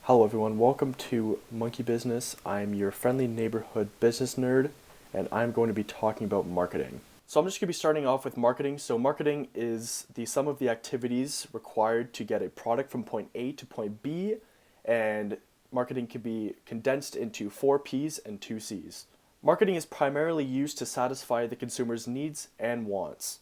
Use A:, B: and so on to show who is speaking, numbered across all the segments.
A: Hello, everyone. Welcome to Monkey Business. I'm your friendly neighborhood business nerd, and I'm going to be talking about marketing. So, I'm just going to be starting off with marketing. So, marketing is the sum of the activities required to get a product from point A to point B, and marketing can be condensed into four P's and two C's. Marketing is primarily used to satisfy the consumer's needs and wants.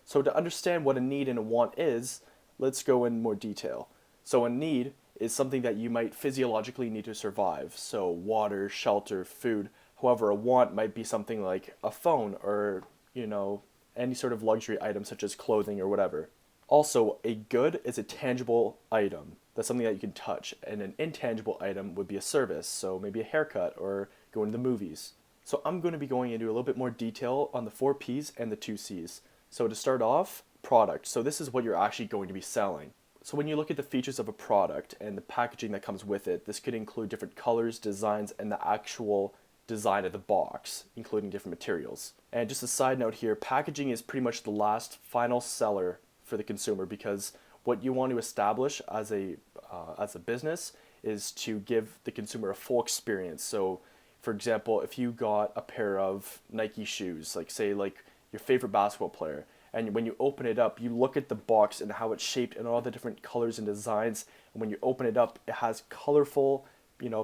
A: So, to understand what a need and a want is, let's go in more detail. So, a need is something that you might physiologically need to survive. So, water, shelter, food. However, a want might be something like a phone or, you know, any sort of luxury item such as clothing or whatever. Also, a good is a tangible item. That's something that you can touch. And an intangible item would be a service. So, maybe a haircut or going to the movies. So, I'm going to be going into a little bit more detail on the four P's and the two C's. So, to start off, product. So, this is what you're actually going to be selling. So when you look at the features of a product and the packaging that comes with it, this could include different colors, designs, and the actual design of the box, including different materials. And just a side note here, packaging is pretty much the last final seller for the consumer because what you want to establish as a business is to give the consumer a full experience. So, for example, if you got a pair of Nike shoes, like say like your favorite basketball player, and when you open it up, you look at the box and how it's shaped and all the different colors and designs. And when you open it up, it has colorful,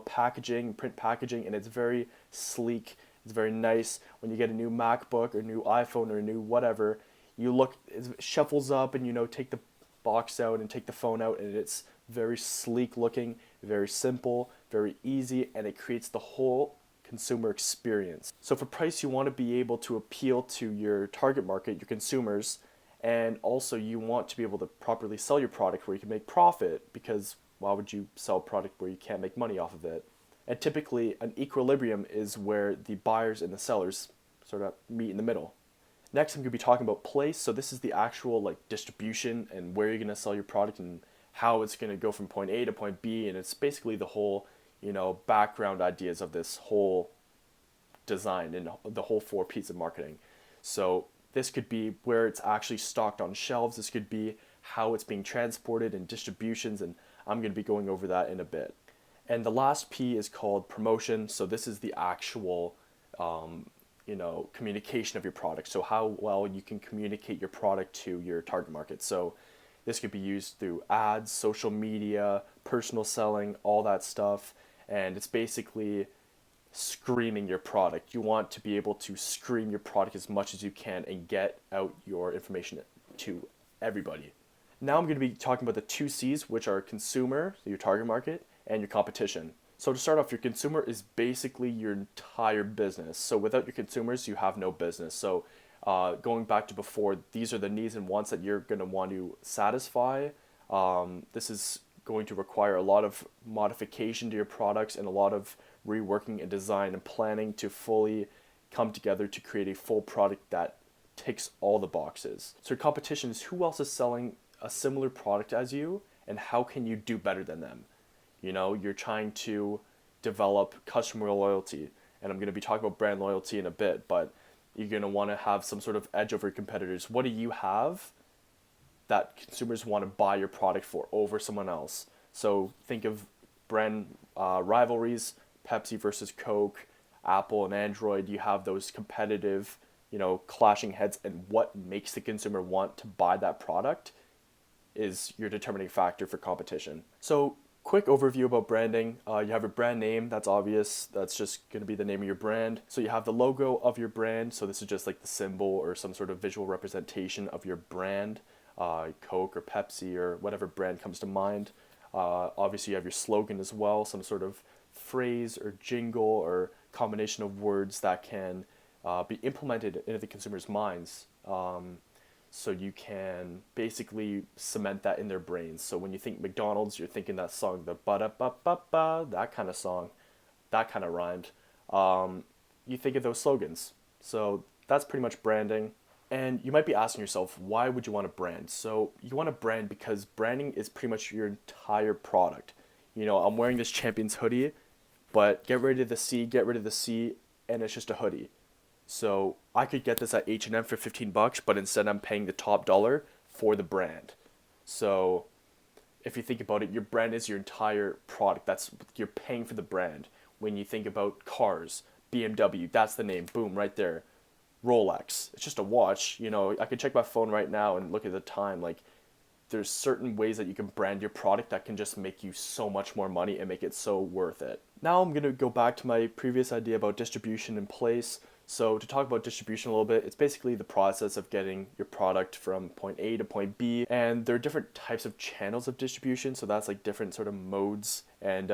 A: packaging, print packaging, and it's very sleek. It's very nice. When you get a new MacBook or new iPhone or new whatever, you look, it shuffles up and take the box out and take the phone out, and it's very sleek looking, very simple, very easy, and it creates the whole consumer experience. So for price, you want to be able to appeal to your target market, your consumers, and also you want to be able to properly sell your product where you can make profit because why would you sell a product where you can't make money off of it? And typically an equilibrium is where the buyers and the sellers sort of meet in the middle. Next, I'm going to be talking about place. So this is the actual like distribution and where you're going to sell your product and how it's going to go from point A to point B, and it's basically the whole background ideas of this whole design and the whole four P's of marketing. So this could be where it's actually stocked on shelves. This could be how it's being transported and distributions, and I'm going to be going over that in a bit. And the last P is called promotion. So this is the actual, communication of your product. So how well you can communicate your product to your target market. So this could be used through ads, social media, personal selling, all that stuff. And it's basically screaming your product. You want to be able to scream your product as much as you can and get out your information to everybody. Now I'm going to be talking about the two C's, which are consumer, so your target market, and your competition. So to start off, your consumer is basically your entire business. So without your consumers, you have no business. So going back to before, these are the needs and wants that you're going to want to satisfy. This is going to require a lot of modification to your products and a lot of reworking and design and planning to fully come together to create a full product that ticks all the boxes. So your competition is who else is selling a similar product as you and how can you do better than them? You're trying to develop customer loyalty, and I'm going to be talking about brand loyalty in a bit, but you're going to want to have some sort of edge over your competitors. What do you have that consumers want to buy your product for over someone else? So think of brand rivalries, Pepsi versus Coke, Apple and Android. You have those competitive, clashing heads, and what makes the consumer want to buy that product is your determining factor for competition. So quick overview about branding. You have your brand name, that's obvious. That's just going to be the name of your brand. So you have the logo of your brand. So this is just like the symbol or some sort of visual representation of your brand, Coke or Pepsi or whatever brand comes to mind. Obviously, you have your slogan as well, some sort of phrase or jingle or combination of words that can be implemented into the consumer's minds. So you can basically cement that in their brains. So when you think McDonald's, you're thinking that song, the ba-da-ba-ba-ba, that kind of song, that kind of rhymed. You think of those slogans. So that's pretty much branding. And you might be asking yourself, why would you want to brand? So you want to brand because branding is pretty much your entire product. I'm wearing this Champions hoodie, but get rid of the C, and it's just a hoodie. So I could get this at H&M for $15, but instead I'm paying the top dollar for the brand. So if you think about it, your brand is your entire product. That's, you're paying for the brand. When you think about cars, BMW, that's the name. Boom, right there. Rolex, it's just a watch. You know, I can check my phone right now and look at the time. Like, there's certain ways that you can brand your product that can just make you so much more money and make it so worth it. Now I'm going to go back to my previous idea about distribution in place. So to talk about distribution a little bit, it's basically the process of getting your product from point A to point B, and there are different types of channels of distribution. So that's like different sort of modes and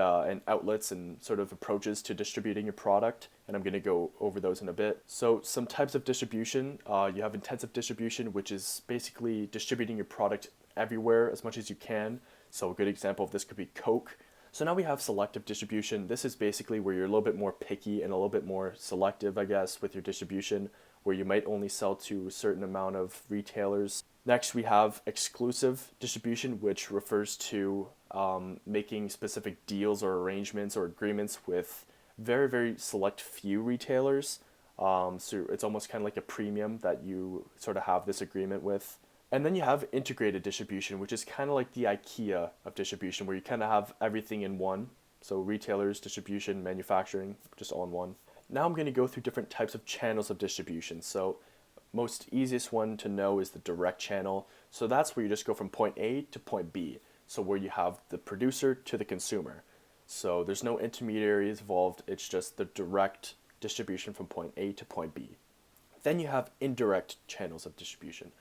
A: outlets and sort of approaches to distributing your product, and I'm going to go over those in a bit. So some types of distribution, you have intensive distribution, which is basically distributing your product everywhere as much as you can. So a good example of this could be Coke. So now we have selective distribution. This is basically where you're a little bit more picky and a little bit more selective, I guess, with your distribution, where you might only sell to a certain amount of retailers. Next, we have exclusive distribution, which refers to making specific deals or arrangements or agreements with very, very select few retailers. So it's almost kind of like a premium that you sort of have this agreement with. And then you have integrated distribution, which is kind of like the IKEA of distribution, where you kind of have everything in one. So retailers, distribution, manufacturing, just all in one. Now I'm going to go through different types of channels of distribution. So most easiest one to know is the direct channel. So that's where you just go from point A to point B. So where you have the producer to the consumer. So there's no intermediaries involved. It's just the direct distribution from point A to point B. Then you have indirect channels of distribution.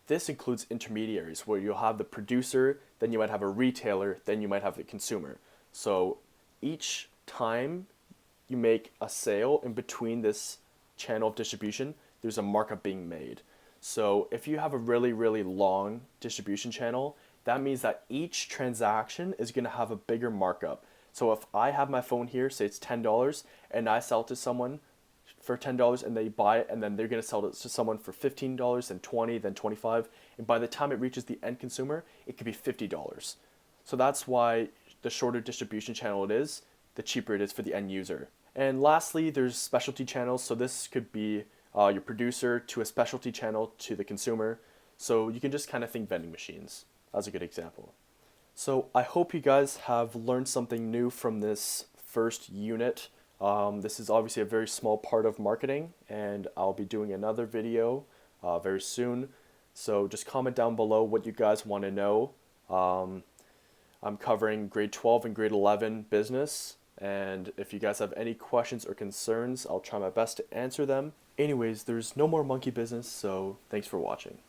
A: This includes intermediaries where you'll have the producer, then you might have a retailer, then you might have the consumer. So each time you make a sale in between this channel of distribution, there's a markup being made. So if you have a really, really long distribution channel, that means that each transaction is going to have a bigger markup. So if I have my phone here, say it's $10, and I sell it to someone for $10 and they buy it, and then they're going to sell it to someone for $15, then $20, then $25, and by the time it reaches the end consumer, it could be $50. So that's why the shorter distribution channel it is, the cheaper it is for the end user. And lastly, there's specialty channels. So this could be your producer to a specialty channel to the consumer. So you can just kind of think vending machines as a good example. So I hope you guys have learned something new from this first unit. This is obviously a very small part of marketing, and I'll be doing another video very soon. So just comment down below what you guys want to know. I'm covering grade 12 and grade 11 business, and if you guys have any questions or concerns, I'll try my best to answer them. Anyways, there's no more monkey business, so thanks for watching.